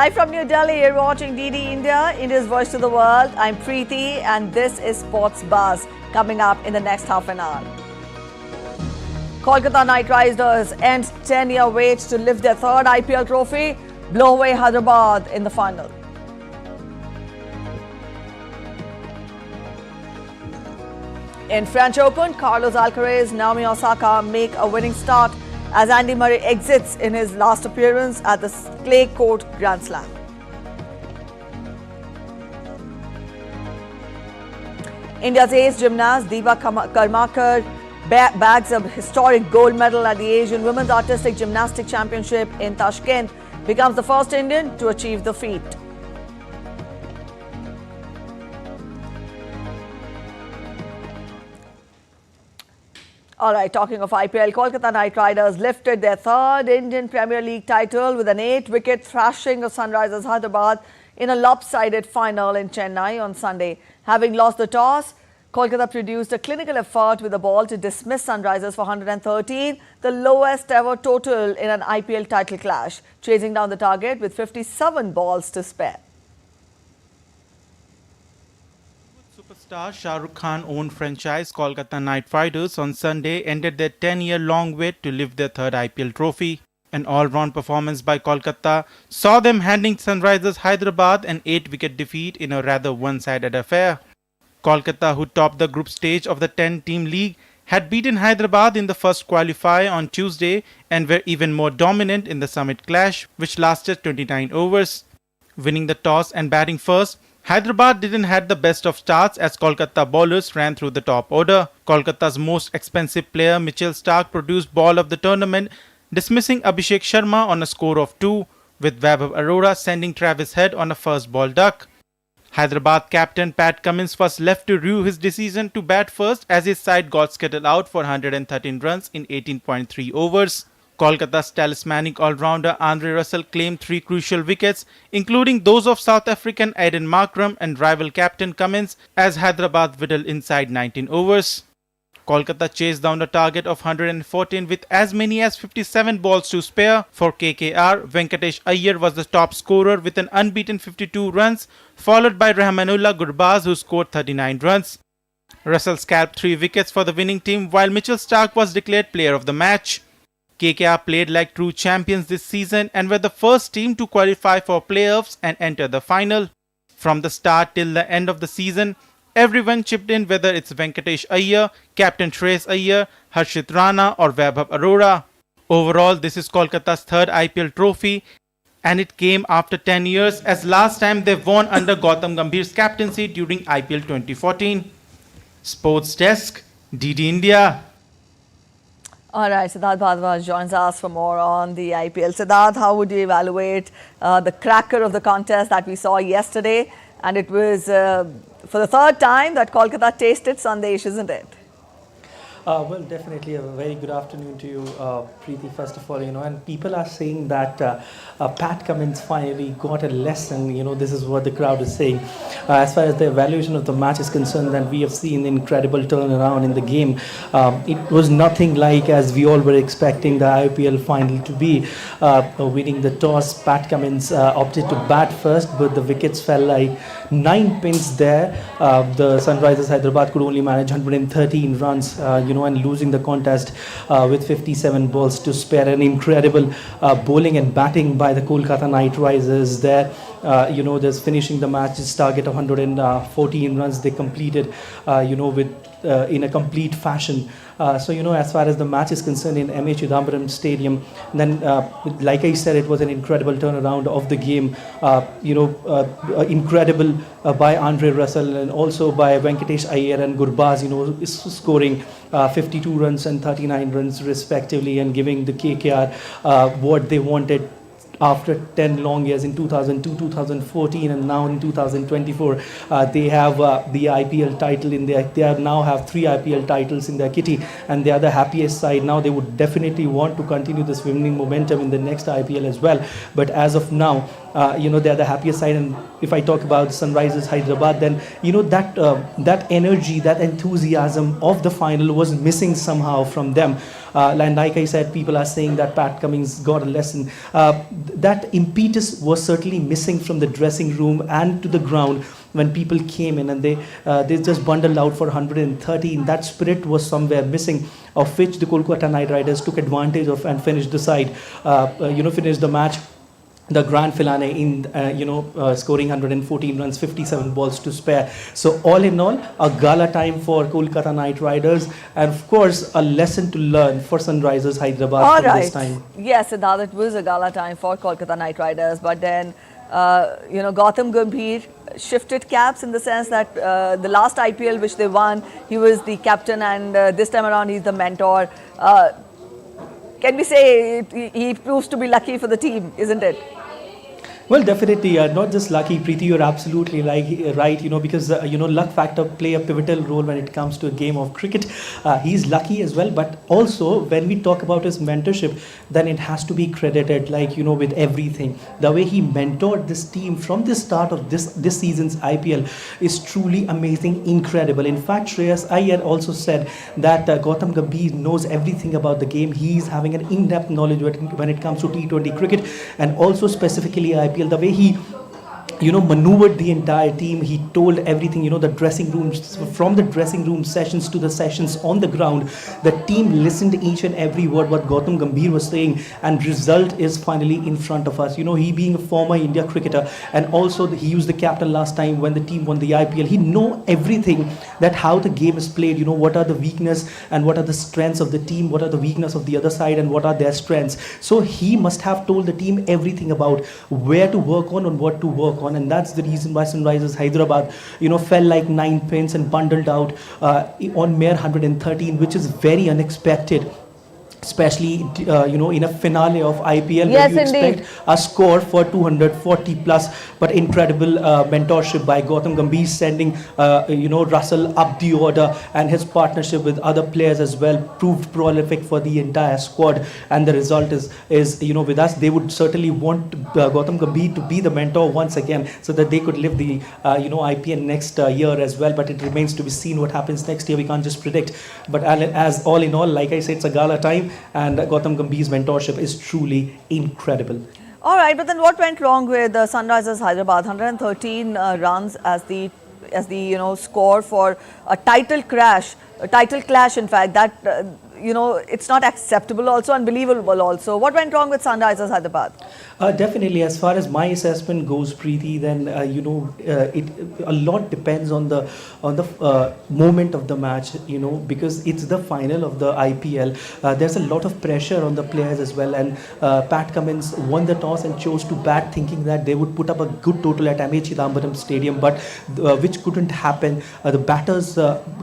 Live from New Delhi, you're watching DD India, India's voice to the world. I'm Preeti and this is Sports Buzz coming up in the next half an hour. Kolkata Knight Riders end 10-year wait to lift their third IPL trophy, blow away Hyderabad in the final. In French Open, Carlos Alcaraz, Naomi Osaka make a winning start as Andy Murray exits in his last appearance at the clay court Grand Slam. India's ace gymnast Dipa Karmakar bags a historic gold medal at the Asian Women's Artistic Gymnastics Championship in Tashkent, becomes the first Indian to achieve the feat. All right, talking of IPL, Kolkata Knight Riders lifted their third Indian Premier League title with an 8-wicket thrashing of Sunrisers Hyderabad in a lopsided final in Chennai on Sunday. Having lost the toss, Kolkata produced a clinical effort with the ball to dismiss Sunrisers for 113, the lowest ever total in an IPL title clash, chasing down the target with 57 balls to spare. Superstar Shah Rukh Khan-owned franchise Kolkata Knight Riders on Sunday ended their 10-year-long wait to lift their third IPL trophy. An all-round performance by Kolkata saw them handing Sunrisers Hyderabad an 8-wicket defeat in a rather one-sided affair. Kolkata, who topped the group stage of the 10-team league, had beaten Hyderabad in the first qualifier on Tuesday and were even more dominant in the summit clash, which lasted 29 overs. Winning the toss and batting first, Hyderabad didn't have the best of starts as Kolkata bowlers ran through the top order. Kolkata's most expensive player Mitchell Starc produced ball of the tournament, dismissing Abhishek Sharma on a score of 2, with Vaibhav Arora sending Travis Head on a first ball duck. Hyderabad captain Pat Cummins was left to rue his decision to bat first as his side got scattered out for 113 runs in 18.3 overs. Kolkata's talismanic all-rounder Andre Russell claimed 3 crucial wickets, including those of South African Aiden Markram and rival captain Cummins, as Hyderabad whittled inside 19 overs. Kolkata chased down a target of 114 with as many as 57 balls to spare. For KKR, Venkatesh Iyer was the top scorer with an unbeaten 52 runs, followed by Rahmanullah Gurbaz, who scored 39 runs. Russell scalped 3 wickets for the winning team, while Mitchell Starc was declared player of the match. KKR played like true champions this season and were the first team to qualify for playoffs and enter the final. From the start till the end of the season, everyone chipped in, whether it's Venkatesh Iyer, Captain Shreyas Iyer, Harshit Rana or Vaibhav Arora. Overall, this is Kolkata's third IPL trophy and it came after 10 years as last time they won under Gautam Gambhir's captaincy during IPL 2014. Sports Desk, DD India. All right, Siddharth Bhardwaj joins us for more on the IPL. Siddharth, how would you evaluate the cracker of the contest that we saw yesterday? And it was for the third time that Kolkata tasted Sandesh, isn't it? Well, definitely a very good afternoon to you, Preeti, first of all, and people are saying that Pat Cummins finally got a lesson, this is what the crowd is saying. As far as the evaluation of the match is concerned, then we have seen incredible turnaround in the game. It was nothing like as we all were expecting the IPL final to be. Winning the toss, Pat Cummins opted to bat first, but the wickets fell like 9 pins there. The Sunrisers Hyderabad could only manage 113 runs, and losing the contest with 57 balls to spare. An incredible bowling and batting by the Kolkata Knight Riders there. Just finishing the match's target of 114 runs they completed, with in a complete fashion. As far as the match is concerned in MA Chidambaram Stadium, then like I said, it was an incredible turnaround of the game. Incredible by Andre Russell and also by Venkatesh Iyer and Gurbaz, scoring 52 runs and 39 runs respectively and giving the KKR what they wanted after 10 long years in 2002, 2014 and now in 2024. They have the IPL title in their, they now have 3 IPL titles in their kitty and they are the happiest side. Now they would definitely want to continue this winning momentum in the next IPL as well. But as of now, they are the happiest side. And if I talk about Sunrisers Hyderabad, then that energy, that enthusiasm of the final was missing somehow from them. And like I said, people are saying that Pat Cummins got a lesson. That impetus was certainly missing from the dressing room and to the ground when people came in, and they just bundled out for 113. That spirit was somewhere missing, of which the Kolkata Knight Riders took advantage of and finished the side, finished the match, the grand finale in scoring 114 runs, 57 balls to spare. So all in all, a gala time for Kolkata Knight Riders, and of course a lesson to learn for Sunrisers Hyderabad from this time. Yes, Siddharth, it was a gala time for Kolkata Knight Riders, but then Gautam Gambhir shifted caps in the sense that the last IPL which they won, he was the captain, and this time around he's the mentor. Can we say he proves to be lucky for the team, isn't it? Well, definitely, not just lucky, Preeti, you're absolutely right, because, luck factor play a pivotal role when it comes to a game of cricket. He's lucky as well, but also when we talk about his mentorship, then it has to be credited, with everything. The way he mentored this team from the start of this season's IPL is truly amazing, incredible. In fact, Shreyas Iyer also said that Gautam Gambhir knows everything about the game. He's having an in-depth knowledge when it comes to T20 cricket, and also specifically IPL. The way he maneuvered the entire team, he told everything, the dressing rooms, from the dressing room sessions to the sessions on the ground, the team listened to each and every word what Gautam Gambhir was saying, and result is finally in front of us. He being a former India cricketer, and also he was the captain last time when the team won the IPL. He know everything, that how the game is played, what are the weakness and what are the strengths of the team, what are the weakness of the other side and what are their strengths. So he must have told the team everything about where to work on and what to work on. And that's the reason why Sunrisers Hyderabad, fell like 9 pins and bundled out on mere 113, which is very unexpected. Especially, in a finale of IPL, yes, where you expect a score for 240 plus, but incredible mentorship by Gautam Gambhir, sending, Russell up the order, and his partnership with other players as well proved prolific for the entire squad. And the result is with us, they would certainly want Gautam Gambhir to be the mentor once again, so that they could live the, IPL next year as well. But it remains to be seen what happens next year. We can't just predict. But as all in all, like I said, it's a gala time. And Gautam Gambhir's mentorship is truly incredible. All right, but then what went wrong with Sunrisers Hyderabad? 113 runs as the score for a title clash. In fact, that it's not acceptable. Also unbelievable. Also, what went wrong with Sunrisers Hyderabad? Definitely, as far as my assessment goes, Preeti, then a lot depends on the moment of the match. Because it's the final of the IPL. There's a lot of pressure on the players as well, and Pat Cummins won the toss and chose to bat, thinking that they would put up a good total at M.A. Chidambaram Stadium, but which couldn't happen. The batters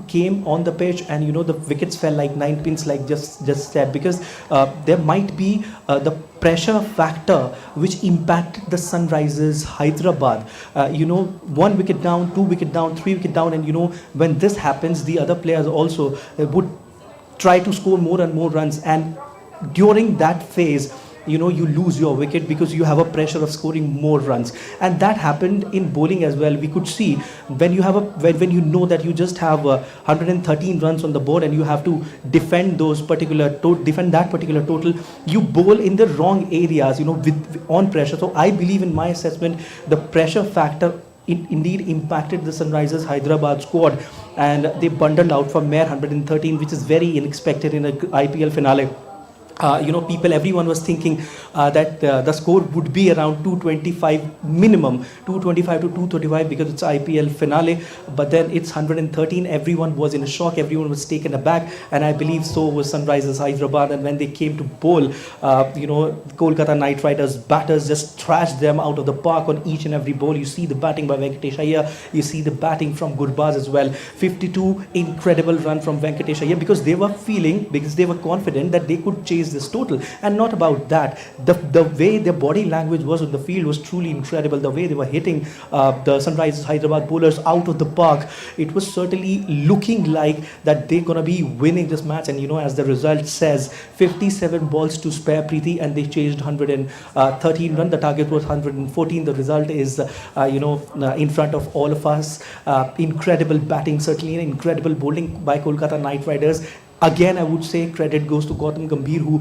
came on the pitch, and the wickets fell like 9 pins, like just said, because there might be the pressure factor which impacted the Sunrisers Hyderabad. 1 wicket down, 2 wicket down, 3 wicket down, and when this happens, the other players also would try to score more and more runs, and during that phase, you lose your wicket because you have a pressure of scoring more runs. And that happened in bowling as well. We could see when you have when you know that you just have 113 runs on the board and you have to defend that particular total, you bowl in the wrong areas, on pressure. So I believe, in my assessment, the pressure factor indeed impacted the Sunrisers Hyderabad squad, and they bundled out for mere 113, which is very unexpected in an IPL finale. Everyone was thinking that the score would be around 225 minimum, 225 to 235, because it's IPL finale. But then it's 113. Everyone was in a shock. Everyone was taken aback, and I believe so was Sunrisers Hyderabad. And when they came to bowl, Kolkata Knight Riders batters just trashed them out of the park on each and every ball. You see the batting by Venkatesh Iyer. You see the batting from Gurbaz as well. 52 incredible run from Venkatesh Iyer, because they were confident that they could chase this total. And not about that, the way their body language was on the field was truly incredible. The way they were hitting the Sunrisers Hyderabad bowlers out of the park, it was certainly looking like that they're gonna be winning this match. And as the result says, 57 balls to spare, Preeti, and they chased 113 run. The target was 114. The result is in front of all of us. Incredible batting, certainly, and incredible bowling by Kolkata Knight Riders. Again, I would say credit goes to Gautam Gambhir, who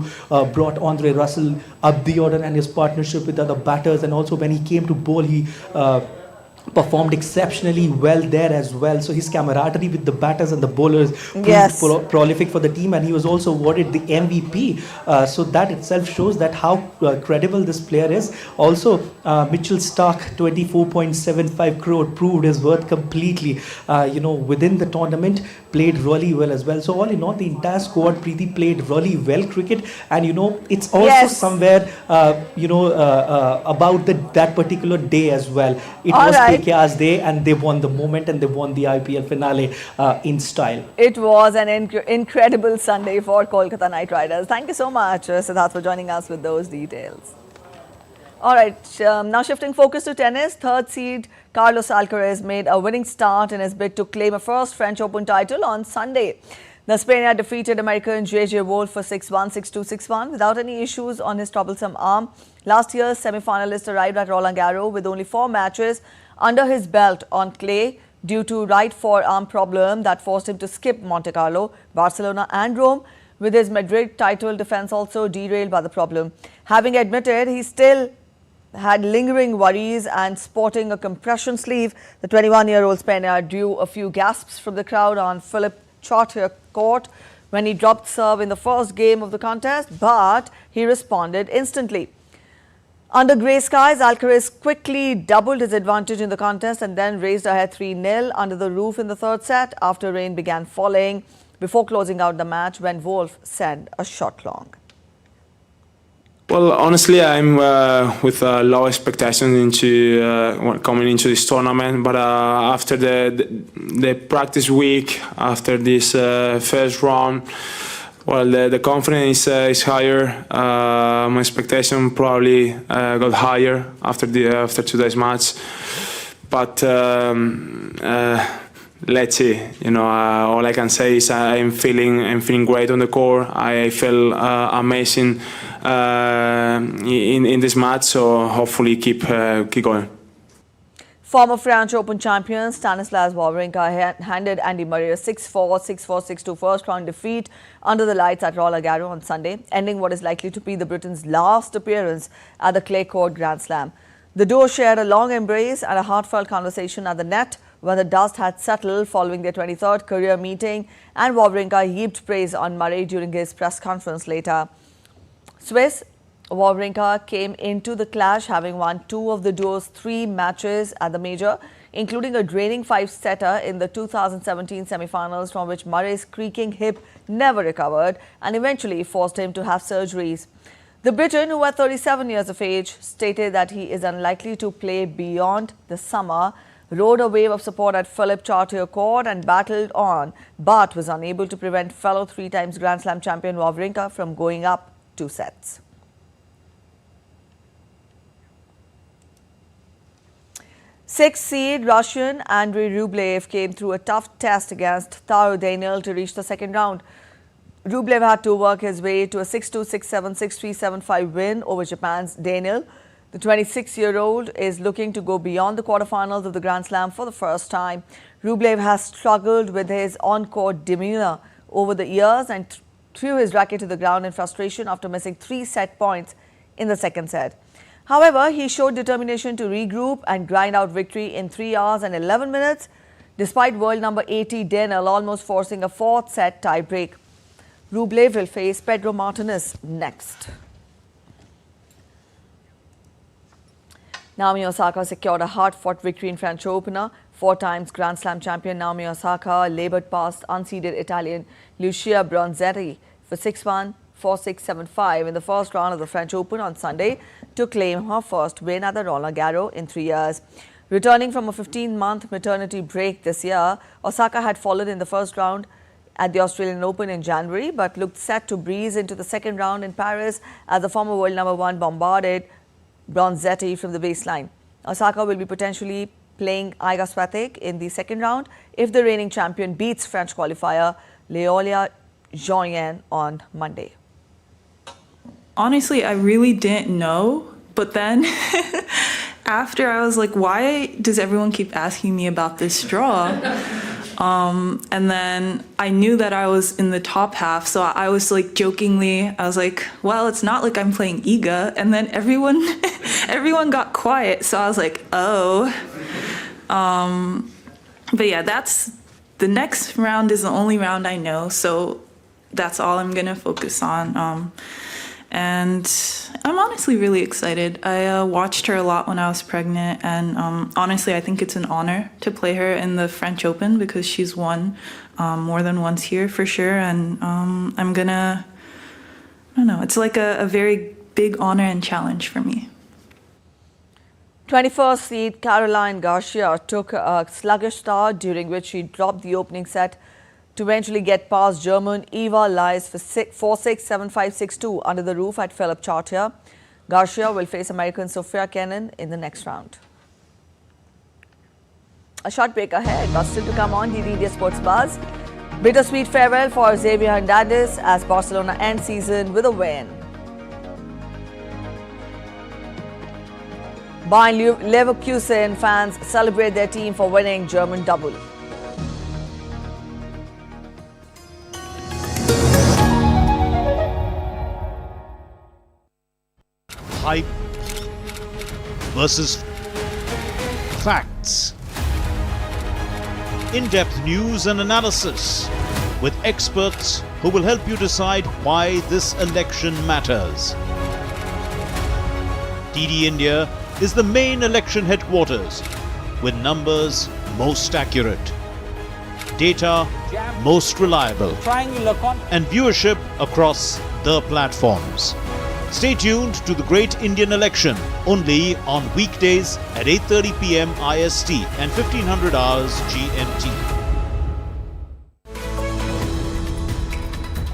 brought Andre Russell up the order, and his partnership with other batters. And also when he came to bowl, he performed exceptionally well there as well. So his camaraderie with the batters and the bowlers Yes. proved prolific for the team, and he was also awarded the MVP. So that itself shows that how credible this player is. Also, Mitchell Stark, 24.75 crore, proved his worth completely. Within the tournament, played really well as well. So all in all, the entire squad, Preeti, played really well cricket, and it's also Yes. somewhere about that particular day as well. It All was right. KKR's day, and they won the moment, and they won the IPL finale in style. It was an incredible Sunday for Kolkata Knight Riders. Thank you so much, Siddharth, for joining us with those details. All right, now shifting focus to tennis. Third seed Carlos Alcaraz made a winning start in his bid to claim a first French Open title on Sunday. The Spaniard defeated American J.J. Wolf for 6-1, 6-2, 6-1 without any issues on his troublesome arm. Last year's semi-finalist arrived at Roland Garros with only 4 matches under his belt on clay due to right forearm problem that forced him to skip Monte Carlo, Barcelona and Rome, with his Madrid title defense also derailed by the problem. Having admitted he still had lingering worries and sporting a compression sleeve, the 21-year-old Spaniard drew a few gasps from the crowd on Philip Chartier court when he dropped serve in the first game of the contest, but he responded instantly. Under grey skies, Alcaraz quickly doubled his advantage in the contest and then raised ahead 3-0 under the roof in the third set after rain began falling before closing out the match when Wolf sent a shot long. Well, honestly, I'm with low expectations coming into this tournament. But after the practice week, after this first round, well, the confidence is higher. My expectation probably got higher after today's match. But let's see. All I can say is I'm feeling great on the court. I feel amazing in this match. So hopefully keep going. Former French Open champion Stanislas Wawrinka handed Andy Murray a 6-4, 6-4, 6-2 first round defeat under the lights at Roland Garros on Sunday, ending what is likely to be the Britain's last appearance at the clay court Grand Slam. The duo shared a long embrace and a heartfelt conversation at the net when the dust had settled following their 23rd career meeting, and Wawrinka heaped praise on Murray during his press conference later. Swiss Wawrinka came into the clash having won 2 of the duo's 3 matches at the major, including a draining 5-setter in the 2017 semi-finals from which Murray's creaking hip never recovered and eventually forced him to have surgeries. The Briton, who at 37 years of age, stated that he is unlikely to play beyond the summer, rode a wave of support at Philip Chartier court and battled on, but was unable to prevent fellow 3-times Grand Slam champion Wawrinka from going up 2 sets. Sixth seed Russian Andrei Rublev came through a tough test against Taro Daniel to reach the second round. Rublev had to work his way to a 6-2, 6-7, 6-3, 7-5 win over Japan's Daniel. The 26-year-old is looking to go beyond the quarterfinals of the Grand Slam for the first time. Rublev has struggled with his on-court demeanor over the years and threw his racket to the ground in frustration after missing 3 set points in the second set. However, he showed determination to regroup and grind out victory in 3 hours and 11 minutes, despite world number 80 Daniel almost forcing a 4th set tie-break. Rublev will face Pedro Martinez next. Naomi Osaka secured a hard-fought victory in French opener. 4 times Grand Slam champion Naomi Osaka labored past unseeded Italian Lucia Bronzetti for 6-1, 4-6, 7-5 in the first round of the French Open on Sunday to claim her first win at the Roland Garros in 3 years. Returning from a 15-month maternity break this year, Osaka had fallen in the first round at the Australian Open in January, but looked set to breeze into the second round in Paris as the former world number 1 bombarded Bronzetti from the baseline. Osaka will be potentially playing Iga Swiatek in the second round if the reigning champion beats French qualifier Leolia Jean on Monday. Honestly, I really didn't know, but then after I was like, why does everyone keep asking me about this draw? And then I knew that I was in the top half, so I was like jokingly, I was like, well, it's not like I'm playing Iga. And then everyone everyone got quiet, so I was like, oh. But yeah, that's the next round is the only round I know, so that's all I'm gonna focus on. And I'm honestly really excited. I watched her a lot when I was pregnant, and honestly, I think it's an honor to play her in the French Open because she's won more than once here for sure. And I'm gonna, I don't know, it's like a very big honor and challenge for me. 21st seed Caroline Garcia took a sluggish start during which she dropped the opening set to eventually get past German Eva Lies for 4-6, 7-5, 6-2 under the roof at Philipp Chartier. Garcia will face American Sofia Kenin in the next round. A short break ahead, but still to come on DD India Sports Buzz. Bittersweet farewell for Xavier Hernandez as Barcelona ends season with a win. Bayern Leverkusen fans celebrate their team for winning German double. Hype versus facts. In-depth news and analysis with experts who will help you decide why this election matters. DD India is the main election headquarters with numbers most accurate, data most reliable, and viewership across the platforms. Stay tuned to the Great Indian Election only on weekdays at 8:30 p.m. IST and 1500 hours GMT.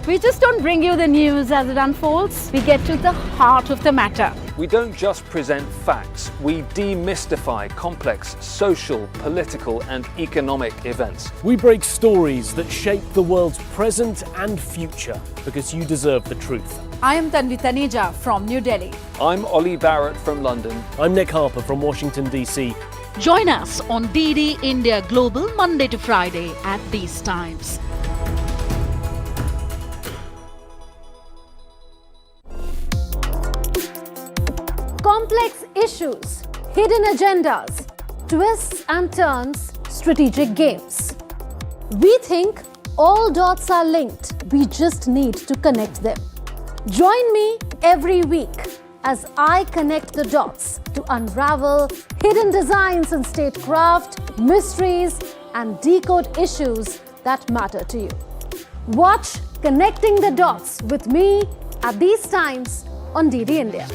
We just don't bring you the news as it unfolds. We get to the heart of the matter. We don't just present facts, we demystify complex social, political and economic events. We break stories that shape the world's present and future because you deserve the truth. I am Tanvi Taneja from New Delhi. I'm Ollie Barrett from London. I'm Nick Harper from Washington, D.C. Join us on DD India Global Monday to Friday at these times. Complex issues, hidden agendas, twists and turns, strategic games. We think all dots are linked. We just need to connect them. Join me every week as I connect the dots to unravel hidden designs in statecraft, mysteries, and decode issues that matter to you. Watch Connecting the Dots with me at these times on DD India.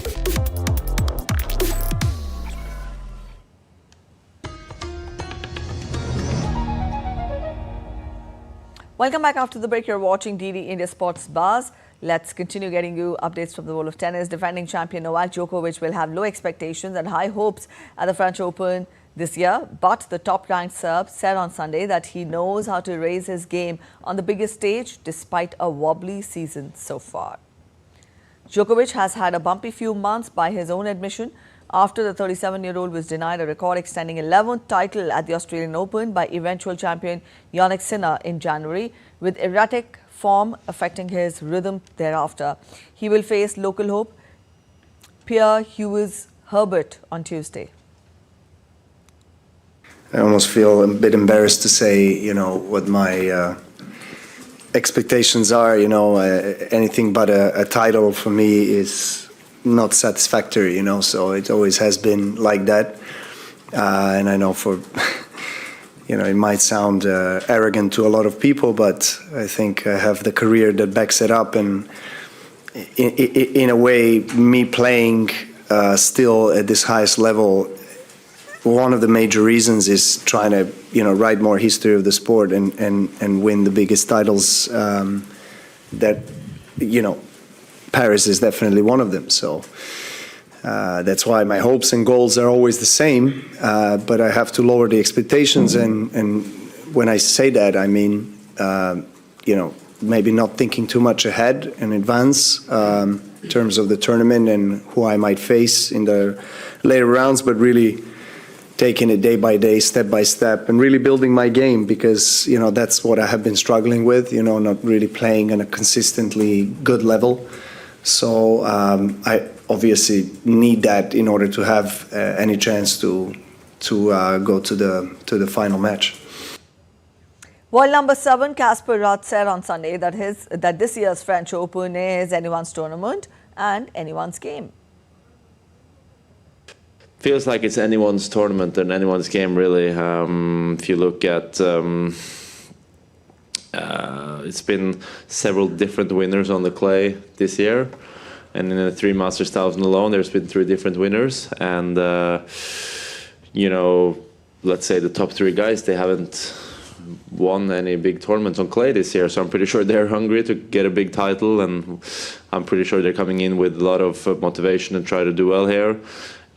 Welcome back after the break. You're watching DD India Sports Buzz. Let's continue getting you updates from the world of tennis. Defending champion Novak Djokovic will have low expectations and high hopes at the French Open this year. But the top-ranked Serb said on Sunday that he knows how to raise his game on the biggest stage despite a wobbly season so far. Djokovic has had a bumpy few months by his own admission after the 37-year-old was denied a record-extending 11th title at the Australian Open by eventual champion Jannik Sinner in January, with erratic form affecting his rhythm thereafter. He will face local hope Pierre Hughes Herbert on Tuesday. I almost feel a bit embarrassed to say, what my expectations are. Anything but a title for me is not satisfactory, so it always has been like that. And I know it might sound arrogant to a lot of people, but I think I have the career that backs it up. And in a way, me playing still at this highest level, one of the major reasons is trying to, write more history of the sport and win the biggest titles that, Paris is definitely one of them. So that's why my hopes and goals are always the same, but I have to lower the expectations. And when I say that, I mean, maybe not thinking too much ahead in advance in terms of the tournament and who I might face in the later rounds, but really, taking it day by day, step by step, and really building my game, because that's what I have been struggling with. Not really playing on a consistently good level. So I obviously need that in order to have any chance to go to the final match. World number 7 Kasper Ruud said on Sunday that this year's French Open is anyone's tournament and anyone's game. Feels like it's anyone's tournament and anyone's game, really. If you look at, it's been several different winners on the clay this year, and in the 3 Masters 1000 alone, there's been 3 different winners. And let's say the top 3 guys, they haven't won any big tournaments on clay this year, so I'm pretty sure they're hungry to get a big title, and I'm pretty sure they're coming in with a lot of motivation and try to do well here.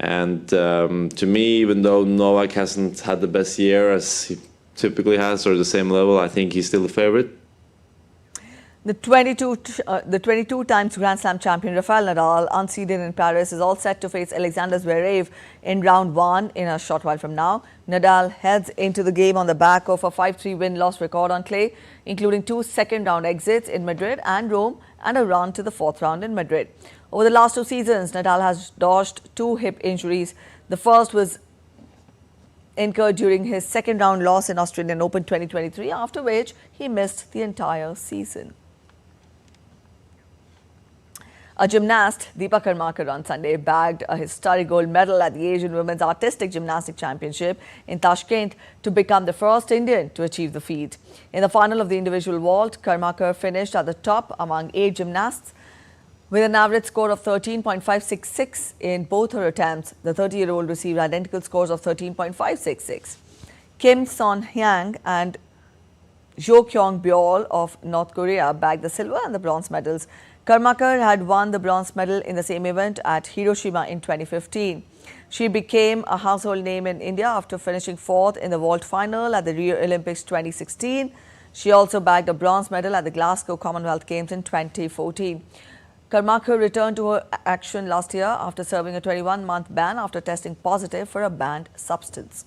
And to me, even though Novak hasn't had the best year as he typically has, or the same level, I think he's still the favorite. The 22 times Grand Slam champion Rafael Nadal, unseeded in Paris, is all set to face Alexander Zverev in round 1 in a short while from now. Nadal heads into the game on the back of a 5-3 win-loss record on clay, including 2 second-round exits in Madrid and Rome, and a run to the 4th round in Madrid. Over the last 2 seasons, Nadal has dodged 2 hip injuries. The first was incurred during his second-round loss in Australian Open 2023, after which he missed the entire season. A gymnast, Dipa Karmakar, on Sunday bagged a historic gold medal at the Asian Women's Artistic Gymnastics Championship in Tashkent to become the first Indian to achieve the feat. In the final of the individual vault, Karmakar finished at the top among 8 gymnasts with an average score of 13.566 in both her attempts. The 30-year-old received identical scores of 13.566. Kim Son-hyang and Jo Kyung-byul of North Korea bagged the silver and the bronze medals. Karmakar had won the bronze medal in the same event at Hiroshima in 2015. She became a household name in India after finishing 4th in the vault final at the Rio Olympics 2016. She also bagged a bronze medal at the Glasgow Commonwealth Games in 2014. Karmakar returned to her action last year after serving a 21-month ban after testing positive for a banned substance.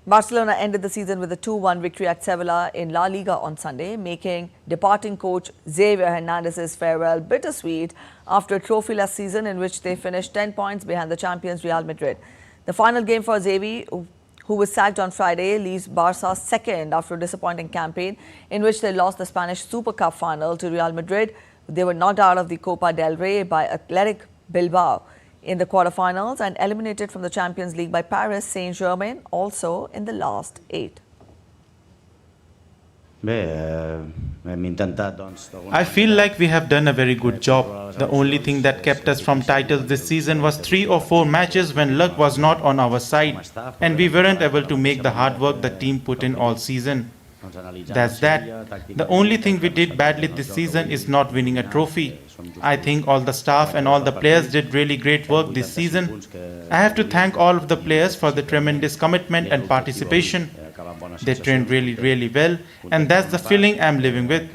Barcelona ended the season with a 2-1 victory at Sevilla in La Liga on Sunday, making departing coach Xavier Hernandez's farewell bittersweet after a trophy-less season in which they finished 10 points behind the champions Real Madrid. The final game for Xavi, who was sacked on Friday, leaves Barca second after a disappointing campaign in which they lost the Spanish Super Cup final to Real Madrid. They were knocked out of the Copa del Rey by Athletic Bilbao in the quarterfinals and eliminated from the Champions League by Paris Saint-Germain, also in the last 8. I feel like we have done a very good job. The only thing that kept us from titles this season was 3 or 4 matches when luck was not on our side, and we weren't able to make the hard work the team put in all season. That's that. The only thing we did badly this season is not winning a trophy. I think all the staff and all the players did really great work this season. I have to thank all of the players for the tremendous commitment and participation. They trained really well, and that's the feeling I'm living with.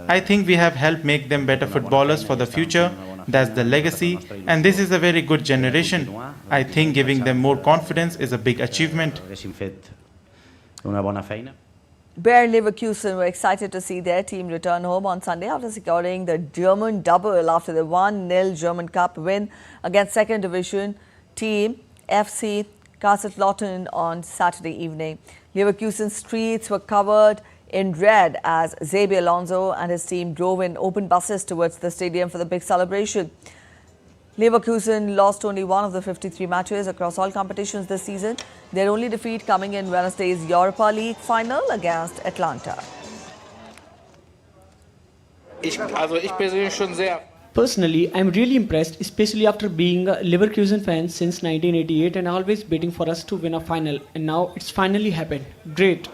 I think we have helped make them better footballers for the future. That's the legacy, and this is a very good generation. I think giving them more confidence is a big achievement. Bayer Leverkusen were excited to see their team return home on Sunday after securing the German double after the 1-0 German Cup win against second division team FC Kaiserslautern on Saturday evening. Leverkusen's streets were covered in red as Xabi Alonso and his team drove in open buses towards the stadium for the big celebration. Leverkusen lost only 1 of the 53 matches across all competitions this season. Their only defeat coming in Wednesday's Europa League final against Atlanta. Personally, I'm really impressed, especially after being a Leverkusen fan since 1988 and always waiting for us to win a final. And now it's finally happened. Great.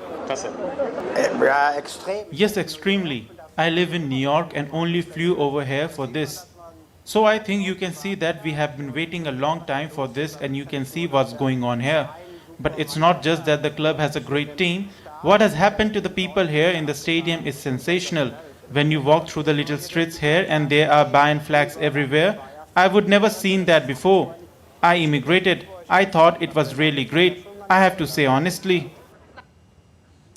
Yes, extremely. I live in New York and only flew over here for this. So I think you can see that we have been waiting a long time for this, and you can see what's going on here. But it's not just that the club has a great team. What has happened to the people here in the stadium is sensational. When you walk through the little streets here and there are Bayern flags everywhere, I would never seen that before. I immigrated. I thought it was really great, I have to say honestly.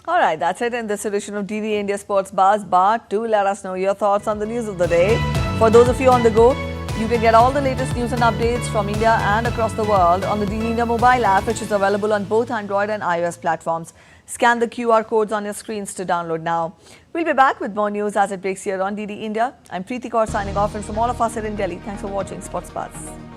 All right, that's it in this edition of DD India Sports Buzz. But do let us know your thoughts on the news of the day. For those of you on the go, you can get all the latest news and updates from India and across the world on the DD India mobile app, which is available on both Android and iOS platforms. Scan the QR codes on your screens to download now. We'll be back with more news as it breaks here on DD India. I'm Preeti Kaur signing off, and from all of us here in Delhi, thanks for watching Sports Buzz.